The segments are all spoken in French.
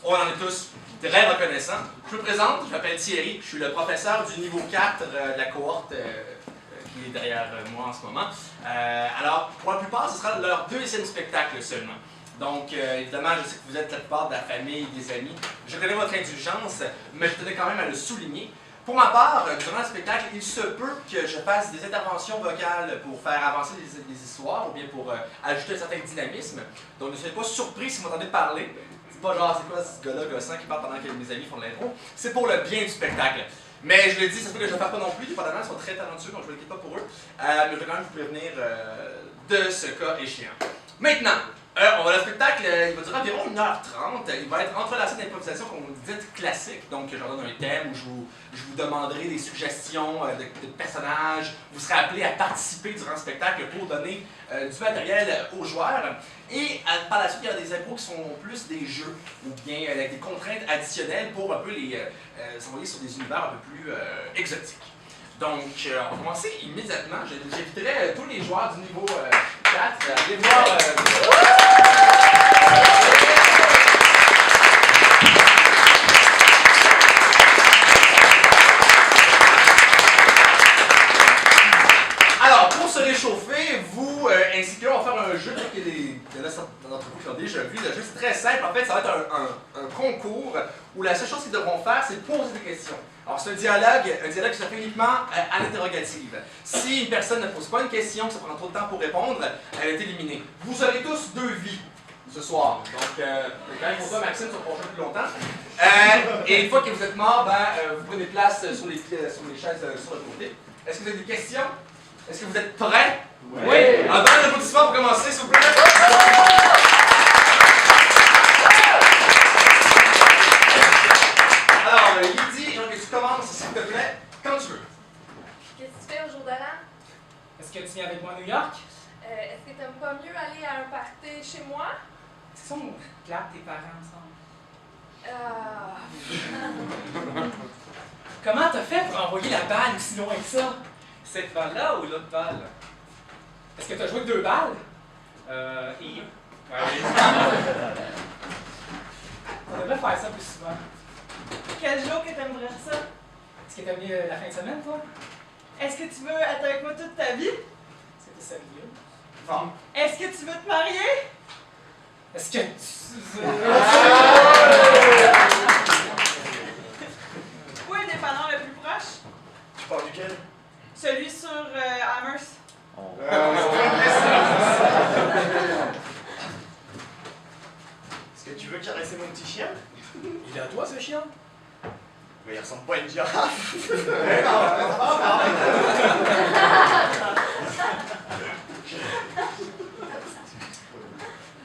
On en est tous très reconnaissants. Je me présente, je m'appelle Thierry, je suis le professeur du niveau 4 de la cohorte qui est derrière moi en ce moment. Alors, pour la plupart, ce sera leur deuxième spectacle seulement. Donc, évidemment, je sais que vous êtes la plupart de la famille, des amis. Je connais votre indulgence, mais je tenais quand même à le souligner. Pour ma part, durant le spectacle, il se peut que je fasse des interventions vocales pour faire avancer les histoires ou bien pour ajouter un certain dynamisme. Donc, ne soyez pas surpris si vous m'entendez parler. C'est pas genre, c'est quoi ce gars-là gossant qui parle pendant que mes amis font de l'intro. C'est pour le bien du spectacle. Mais je le dis, ça se peut que je ne le fasse pas non plus, dépendamment, ils sont très talentueux, donc je ne m'inquiète pas pour eux. Mais je vais quand même vous prévenir de ce cas échéant. Maintenant, on va le spectacle, il va durer environ 1h30. Il va être entrelacé d'improvisation qu'on dit classique. Donc, je leur donne un thème où je vous demanderai des suggestions de personnages. Vous serez appelés à participer durant le spectacle pour donner du matériel aux joueurs. Et par la suite, il y a des impros qui sont plus des jeux ou bien avec des contraintes additionnelles pour un peu les envoyer sur des univers un peu plus exotiques. Donc, on va commencer immédiatement. J'inviterai tous les joueurs du niveau 4 à aller voir. Alors, pour se réchauffer, vous ainsi que là, on va faire un jeu. Il y en a d'entre vous qui ont déjà vu. Le jeu, c'est très simple. En fait, ça va être un concours où la seule chose qu'ils devront faire, c'est poser des questions. Alors, c'est un dialogue qui se fait uniquement à l'interrogative. Si une personne ne pose pas une question, ça prend trop de temps pour répondre, elle est éliminée. Vous aurez tous 2 vies ce soir. Donc, quand même pour toi, Maxime, ça va pas jouer plus longtemps. Et une fois que vous êtes mort, vous prenez place sur les chaises sur le côté. Est-ce que vous avez des questions? Est-ce que vous êtes prêts? Oui! Alors, donne un applaudissement pour commencer, s'il vous plaît. Alors, Lydie, j'aimerais que tu commences, s'il te plaît, quand tu veux. Qu'est-ce que tu fais au jour de l'an? Est-ce que tu viens avec moi à New York? Est-ce que t'aimes pas mieux aller à un party chez moi? Est-ce qu'ils sont plats, tes parents ensemble? Comment t'as fait pour envoyer la balle aussi loin que ça? Cette balle-là ou l'autre balle? Est-ce que t'as joué 2 balles? Yves. On devrait faire ça plus souvent. Quel jour que t'aimerais ça? Est-ce que t'as mis la fin de semaine, toi? Est-ce que tu veux être avec moi toute ta vie? C'était sérieux? Bon. Est-ce que tu veux te marier? Est-ce que tu... Où est le dépanneur le plus proche? Tu parles duquel? Celui sur Amherst. Est-ce que tu veux caresser mon petit chien? Il est à toi, ce chien? Mais il ressemble pas à une girafe. Est-ce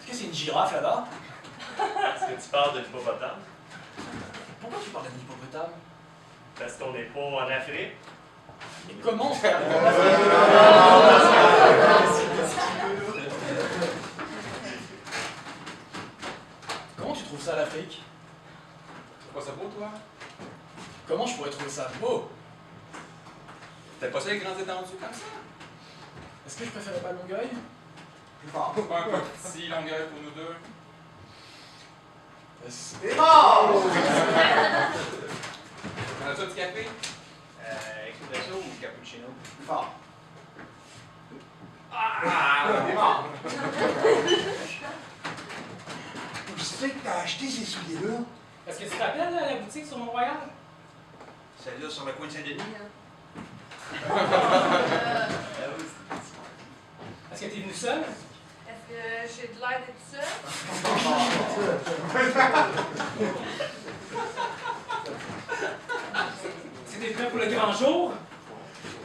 que c'est une girafe, là-bas? Est-ce que tu parles de l'hippopotame? Pourquoi tu parles d'un hippopotame? Parce qu'on n'est pas en Afrique. Mais comment faire? Comment tu trouves ça, l'Afrique? Tu trouves ça beau, toi? Comment je pourrais trouver ça beau? T'as pas ça les grands étendues comme ça? Est-ce que je préférais pas Longueuil? Plus fort. Pas un peu petit Longueuil pour nous deux. T'es mort! On a-tu du café? Expresso ou cappuccino? Plus fort. Ah! T'es mort! Où c'est que t'as acheté ces souliers-là? Est-ce que tu te rappelles la boutique sur Mont-Royal? Celle-là sur le coin de Saint-Denis, hein? Est-ce que t'es venu seul? Est-ce que j'ai de l'air d'être seule? Est-ce que t'es prêt pour le grand jour?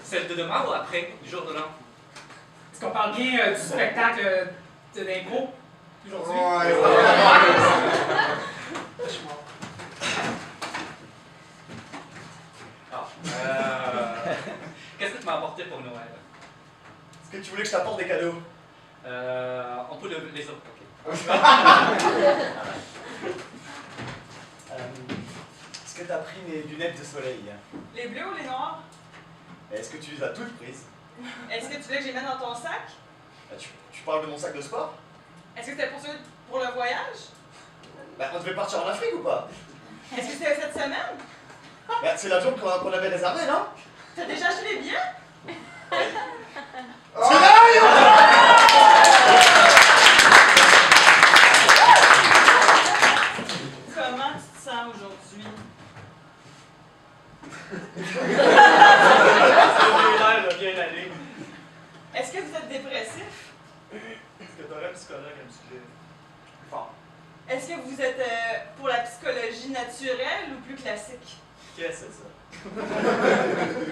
Celle de demain ou après, du jour de l'an? Est-ce qu'on parle bien du spectacle d'impro aujourd'hui? Qu'est-ce que tu m'as apporté pour Noël? Est-ce que tu voulais que je t'apporte des cadeaux? On peut les autres, ok. Est-ce que t'as pris mes lunettes de soleil? Les bleus ou les noirs? Est-ce que tu les as toutes prises? Est-ce que tu veux que je les mette dans ton sac? Tu parles de mon sac de sport? Est-ce que c'était pour le voyage? Ben, on devait partir en Afrique ou pas? Est-ce que c'était cette semaine? Ben, c'est l'avion qu'on avait réservé, non? T'as déjà acheté les billets? C'est l'avion! Comment tu te sens aujourd'hui? l'air de bien aller. Est-ce que vous êtes dépressif? Est-ce que t'aurais un psychologue un petit peu plus fort? Est-ce que vous êtes pour la psychologie naturelle ou plus classique? Qu'est-ce que c'est ça?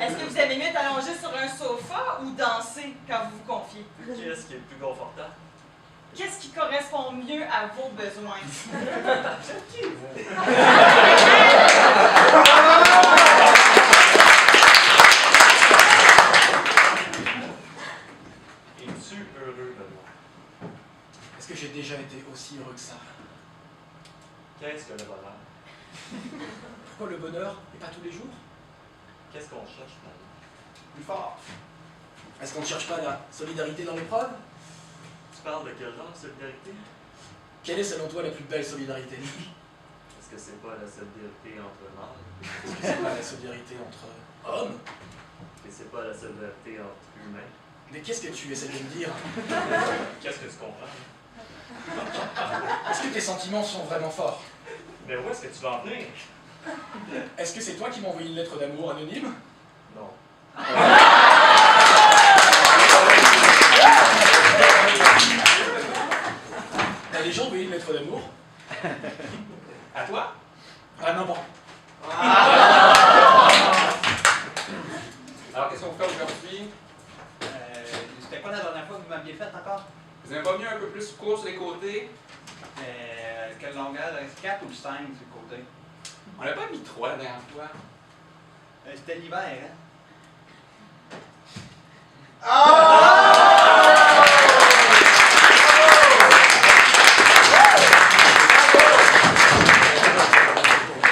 Est-ce que vous aimez mieux être allongé sur un sofa ou danser quand vous vous confiez? Qu'est-ce qui est le plus confortable? Qu'est-ce qui correspond mieux à vos besoins? Qui vous? Es-tu heureux, Benoît? Est-ce que j'ai déjà été aussi heureux que ça? Qu'est-ce que le bonheur? Pourquoi le bonheur et pas tous les jours? Qu'est-ce qu'on cherche, Benoît? Plus fort. Est-ce qu'on ne cherche pas la solidarité dans l'épreuve? Tu parles de quel genre de solidarité? Quelle est selon toi la plus belle solidarité? Est-ce que c'est pas la solidarité entre mâles? Est-ce que c'est pas la solidarité entre hommes? Est-ce que c'est pas la solidarité entre humains? Mais qu'est-ce que tu essaies de me dire? Qu'est-ce que tu comprends? Est-ce que tes sentiments sont vraiment forts? Mais où est-ce que tu vas en venir? Est-ce que c'est toi qui m'as envoyé une lettre d'amour anonyme? Non. T'as déjà envoyé une lettre d'amour? À toi? Ah non, bon. Alors, qu'est-ce qu'on fait aujourd'hui? C'était quoi la dernière fois que vous m'aviez fait encore? Vous n'avez pas venu un peu plus court sur les côtés? Quelle longueur? 4 ou 5 sur le côté? On n'a pas mis 3 la dernière fois. C'était l'hiver, hein?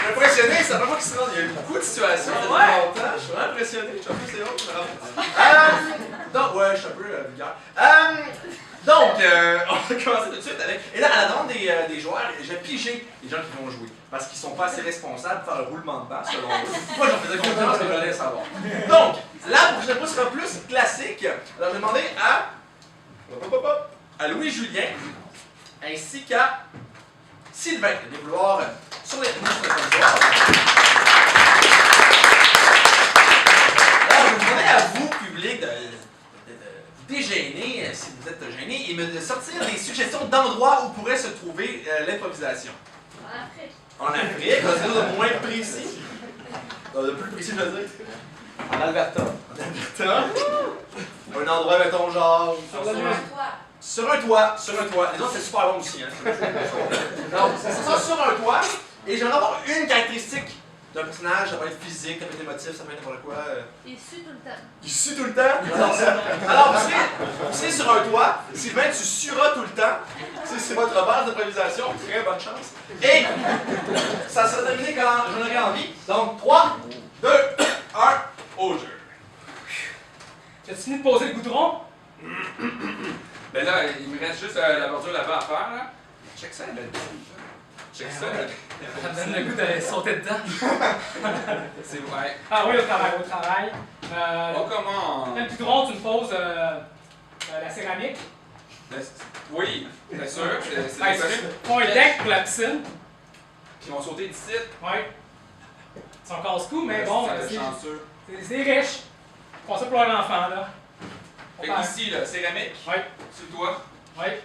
Impressionné, c'est la première fois qu'il se rend. Il y a eu beaucoup de situations depuis longtemps. Je suis vraiment impressionné. Je suis un peu c'est autre. Donc, ouais, je suis un peu vulgaire. Donc, on va commencer tout de suite avec. Et là, à la demande des joueurs, j'ai pigé les gens qui vont jouer. Parce qu'ils sont pas assez responsables pour faire le roulement de basse, selon eux. Moi, j'en faisais confiance, mais je voulais savoir. Donc, la prochaine fois sera plus classique. Alors, je vais demander à Louis-Julien ainsi qu'à Sylvain de vouloir sur les comptoirs. Alors, je vais demander à vous, public, de vous dégêner, si vous êtes gêné, et de sortir des suggestions d'endroits où pourrait se trouver l'improvisation. En Afrique. En Afrique, on va dire de moins précis. De plus précis, je veux dire. En Alberta. En Alberta. Un endroit, mettons, genre. Sur un toit. Sur un toit, sur un toit. Les autres, c'est super bon aussi, hein. Donc, ça sera sur un toit. Et j'aimerais avoir une caractéristique d'un personnage. Ça peut être physique, ça peut être émotif, ça peut être n'importe quoi. Il sue tout le temps. Il sue tout le temps. Alors, vous serez sur un toit. Sylvain, tu sueras tout le temps. C'est votre base d'improvisation. Très bonne chance. Et ça sera terminé quand j'en aurai envie. Donc, 3, 2, 1, au jeu. T'as-tu fini de poser le goudron? Ben là, il me reste juste la bordure là-bas à faire, là. Check ça, la piscine. Check ça, là. Ça me donne le goût de sauter dedans. C'est vrai. Ah oui, au travail, au travail. Oh, comment? Le goudron, tu me poses la céramique. Oui, bien sûr. C'est Ouais, des trucs font un deck pour la piscine. qui vont sauter d'ici. Ouais. C'est un casse-cou, mais bon, C'est chanceux. c'est riche. Ils font ça pour leur enfant, là. Fait qu'ici, là, céramique. Ouais. Sur toi. Ouais.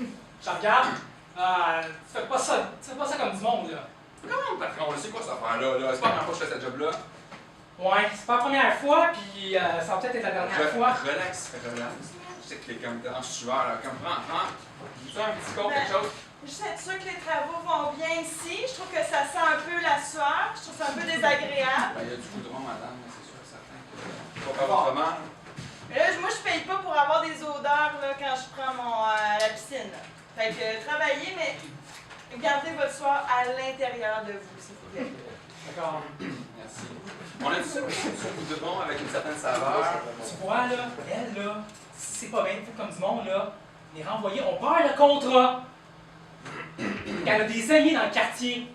Je regarde. Tu fais pas ça comme du monde, là. Comment, patron? On sait quoi cette affaire-là? Là? C'est pas la première fois que je fais cette job-là. Ouais, c'est pas la première fois, puis ça va peut-être être la dernière fois. Relax, relax. Je sais que t'es comme en sueur, là. Comme prends. Tu as un petit corps, quelque chose? Juste être sûr que les travaux vont bien ici. Je trouve que ça sent un peu la sueur. Je trouve ça un peu désagréable. Ben, il y a du goudron, madame, mais c'est sûr, certain que. Faut faire autrement. Mais là, moi, je paye pas pour avoir des odeurs là, quand je prends la piscine. Là. Fait que travaillez, mais gardez votre sueur à l'intérieur de vous, s'il vous plaît. D'accord. Merci. On a du goudron avec une certaine saveur. Tu vois, là, elle, là, si c'est pas bien fait comme du monde, là, les renvoyer, on perd le contrat. qu'elle a des amis dans le quartier.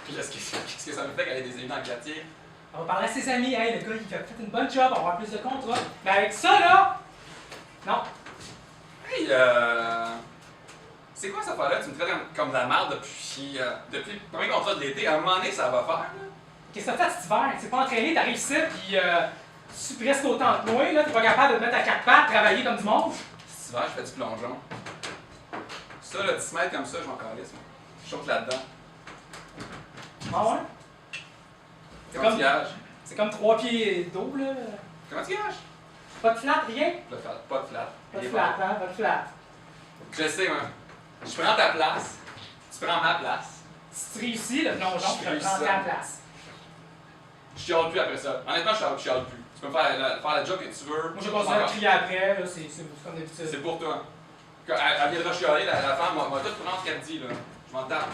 Qu'est-ce que ça me fait qu'elle ait des amis dans le quartier? On va parler à ses amis. Hey, le gars, il a fait une bonne job, on va avoir plus de contrats. Mais avec ça, là, non. Hey, c'est quoi cette affaire-là? Tu me traites comme de la merde depuis le premier contrat de l'été. À un moment donné, ça va faire, là. Qu'est-ce que t'as fait cet hiver? Tu t'es pas entraîné, t'arrives ici, puis tu suis presque autant que moi, là, t'es pas capable de te mettre à quatre pattes, travailler comme du monde. Cet hiver, je fais du plongeon. Ça, là, 10 mètres comme ça, je m'en calisse, moi. Je saute là-dedans. Ah ouais? Comment tu gages? C'est comme 3 pieds d'eau, là. Comment tu gages? Pas de flat, rien? Pas de flat. Pas de flat. Pas de Il est flat, bon. hein? Pas de flat. Je sais, moi. Je prends ta place. Tu prends ma place. Si tu réussis le plongeon, Je tu vas réussis prendre ça. ta place. Je chiale plus après ça. Honnêtement, je chiale plus. Tu peux me faire la job que tu veux. Moi, je vais continuer à crier après, là, c'est comme d'habitude. C'est pour toi. Quand elle viendra chialer, la femme va tout prendre ce qu'elle dit, là. Je m'en tape.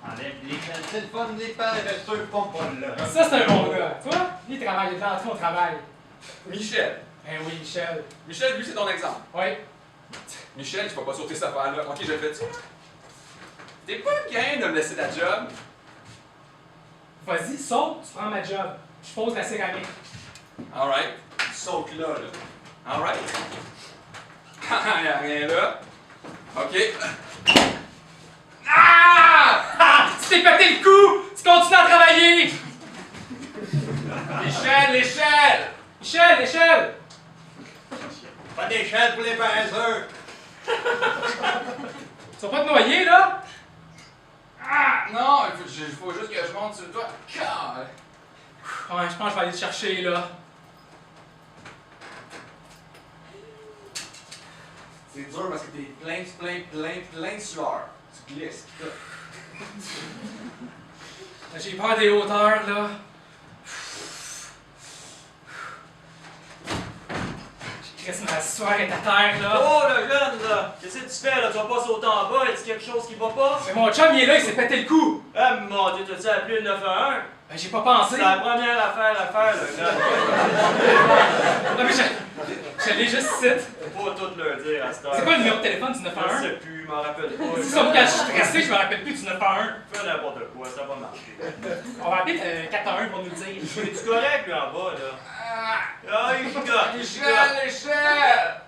Enlève les c'est le fun des pères, ceux qui font pas là. Ça, c'est un bon gars. Toi, lui, il travaille, il est entré au travail. Michel. Eh oui, Michel. Michel, lui, c'est ton exemple. Oui. Michel, tu vas pas sauter cette affaire-là. Ok, je le fais-tu? T'es pas game de me laisser la job? Vas-y, saute, tu prends ma job. Je pose la céramique. Alright. Saute là, là. Alright. Y'a rien là. Ok. Ah! Ah! Tu t'es pété le cou! Tu continues à travailler! Michel, l'échelle! Michel, l'échelle! Pas d'échelle pour les paresseux. Tu vas pas te noyer, là? Ah! Non, il faut juste que je monte sur toi. God. Ouais, je pense que je vais aller te chercher, là. C'est dur parce que t'es plein de sueur. Tu glisses. J'ai peur des hauteurs, là. Chris, ma sueur est à terre, là. Oh, le jeune, là! Qu'est-ce que tu fais, là? Tu vas pas sauter en bas? Est-ce quelque chose qui va pas? Mais mon chum, il est là, il s'est pété le cou. Ah, mon Dieu, t'as-tu appelé le 911? Ben, j'ai pas pensé. C'est la première affaire à faire, le gars. Non, mais je l'ai juste ici. Faut pas tout leur dire à cette heure. C'est quoi le numéro de téléphone du Je 911? sais plus, je m'en rappelle pas. C'est ça, quand je suis stressé, je me rappelle plus du 911. Fais n'importe quoi, ça va marcher. On va appeler 411 pour nous le dire. Es-tu correct, lui, en bas, là? Ah, il chicote, il chicote. L'échelle!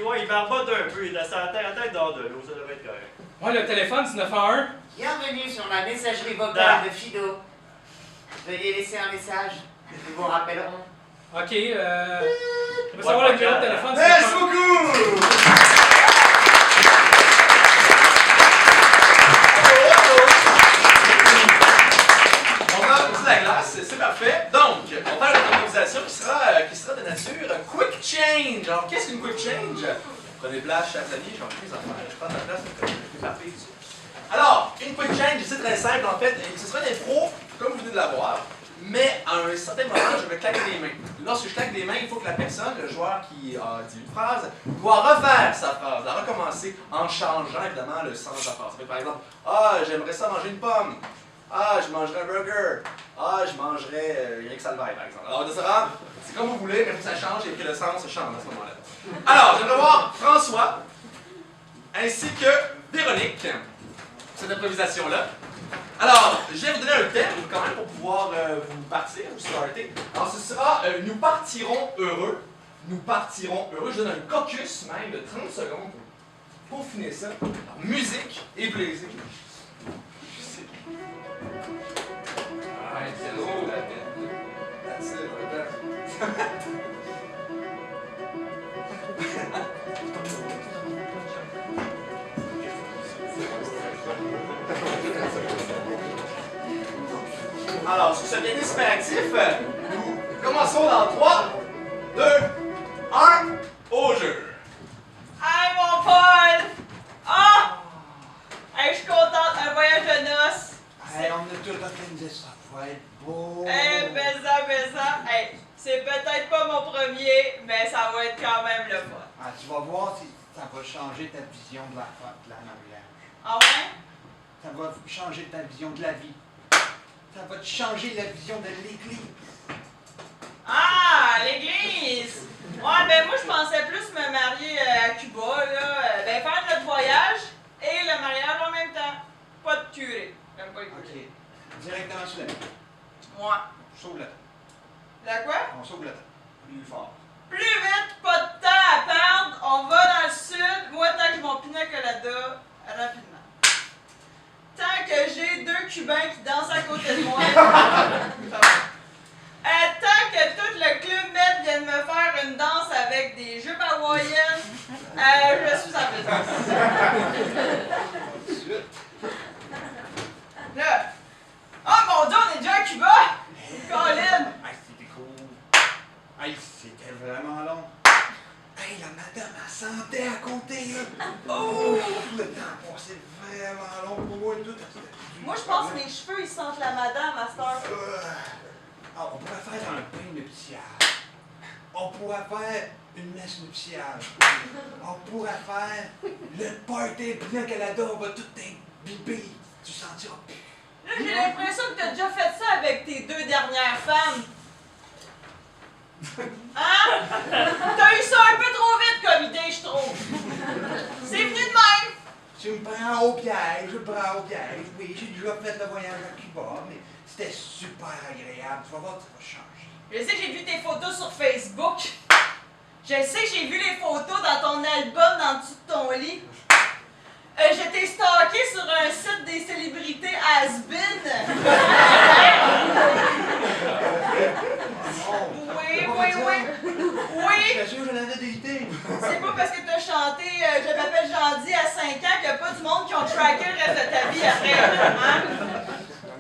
Ouais, il barbote un peu, il a sa tête dehors de l'eau, ça devrait être correct. Ouais, le téléphone du 911. Bienvenue sur la messagerie vocale de Fido. Veuillez laisser un message. Nous vous rappellerons. Ok, je veux savoir le numéro de téléphone du Merci 911. beaucoup! On va poser la glace, c'est parfait. Donc, on va faire une improvisation qui sera de nature quick change. Alors, qu'est-ce qu'une quick change? Prenez place, chers amis, j'en prie les affaires, je prends la place, c'est parfait ici. Alors, une quick change, c'est très simple en fait, et ce sera une impro, comme vous venez de la voir, mais à un certain moment, je vais claquer les mains. Lorsque je claque les mains, il faut que la personne, le joueur qui a dit une phrase, doit refaire sa phrase, la recommencer en changeant évidemment le sens de la phrase. Ça fait par exemple, ah, j'aimerais ça manger une pomme. Ah, je mangerais un burger. Ah, je mangerais Eric Salvaille, par exemple. Alors, de ça, c'est comme vous voulez, mais il faut que ça change et que le sens change à ce moment-là. Alors, j'aimerais voir François ainsi que Véronique, cette improvisation-là. Alors, je vais vous donner un thème quand même pour pouvoir vous partir, vous starter. Alors, ce sera nous partirons heureux. Nous partirons heureux. Je donne un caucus même de 30 secondes pour peaufiner ça. Alors, musique et plaisir. Ah, c'est drôle, la tête. That's it, right there. Alors, sur ce pianiste actif, nous commençons dans 3, 2, 1, au jeu. Hey, mon Paul! Ah! Hey, je suis contente, un voyage de noces. Hey, on a tout organisé ça. Va être beau. Hey, Béza. Hey, c'est peut-être pas mon premier, mais ça va être quand même le fun. Ah, tu vas voir si ça va changer ta vision de la mariage. Ah ouais? Ça va changer ta vision de la vie. Ça va te changer la vision de l'Église. Ah, l'église! Ouais, ben moi, je pensais plus me marier à Cuba, là. Ben faire notre voyage et le mariage en même temps. OK. Directement sur la table. Moi. On sauve la table. La quoi? On sauve la table. Plus fort. Plus vite, pas de temps à perdre. On va dans le sud. Moi, tant que je mon pina colada, rapidement. Tant que j'ai 2 Cubains qui dansent à côté de moi, ça va. Tant que tout le club Med vient de me faire une danse avec des jupes hawaïennes, je suis en présence. Là. Oh mon Dieu, on est déjà à Cuba! Colin! Hey, c'était cool. Hey, c'était vraiment long. Hey, la madame, elle sentait à compter, là. Oh! Le temps passait vraiment long pour moi et tout. Moi, je pense que mes cheveux, ils sentent la madame à cette heure. Ah, on pourrait faire un pain nuptial. On pourrait faire une messe nuptiale. On pourrait faire le party Pina Colada, on va tout imbiber. Tu sentiras plus. Là, j'ai l'impression que t'as déjà fait ça avec tes 2 dernières femmes. Hein? T'as eu ça un peu trop vite comme idée, je trouve. C'est venu de même. Tu me prends au piège, je me prends au piège. Oui, j'ai déjà fait le voyage à Cuba, mais c'était super agréable. Tu vas voir, ça va changer. Je sais que j'ai vu tes photos sur Facebook. Je sais que j'ai vu les photos dans ton album dans le dessous de ton lit. Je t'ai stalké sur un site des célébrités has-been. Oui. Je t'assure, je l'avais délité. C'est pas parce que t'as chanté Je m'appelle Jandy à 5 ans qu'il n'y a pas du monde qui ont traqué le reste de ta vie après. Hein?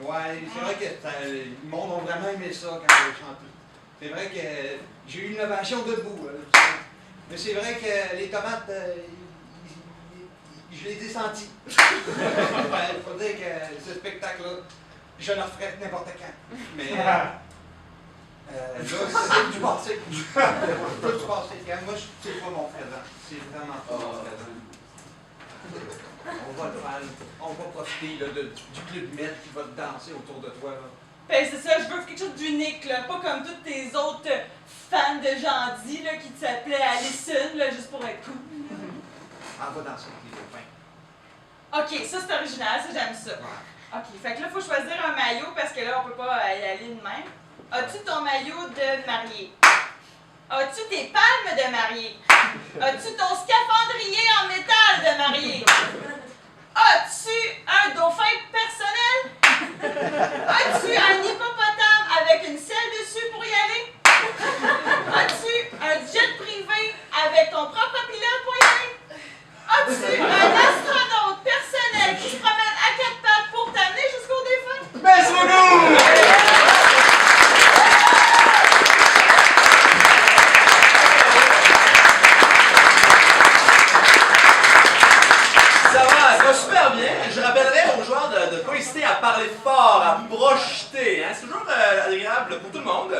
Ouais, c'est vrai que le monde a vraiment aimé ça quand j'ai chanté. C'est vrai que j'ai eu une ovation debout. Mais c'est vrai que les tomates, je les ai senties. Il faut dire que ce spectacle-là, je le referais n'importe quand. Mais là, c'est du passé. C'est du passé. Moi, c'est pas mon présent. C'est vraiment pas mon présent. On va le faire. On va profiter là, du club Med qui va te danser autour de toi. Là. Ben c'est ça, je veux quelque chose d'unique, là. Pas comme toutes tes autres fans de Jandy là, qui t'appelaient Alison, là, juste pour être cool. On va danser avec les copains. Ok, ça c'est original, ça j'aime ça. Ok, fait que là, faut choisir un maillot parce que là, on peut pas y aller de même. As-tu ton maillot de mariée? As-tu tes palmes de mariée? As-tu ton scaphandrier en métal de mariée? As-tu un dauphin personnel? As-tu un hippopotame avec une selle dessus pour y aller? As-tu un jet privé avec ton propre pilote pour y aller? As-tu un astronaute personnel qui se promène à 4 pattes pour t'amener jusqu'au défunt? Merci beaucoup! Ça va super bien. Je rappellerai aux joueurs de ne pas hésiter à parler fort, à projeter. Hein? C'est toujours agréable pour tout le monde.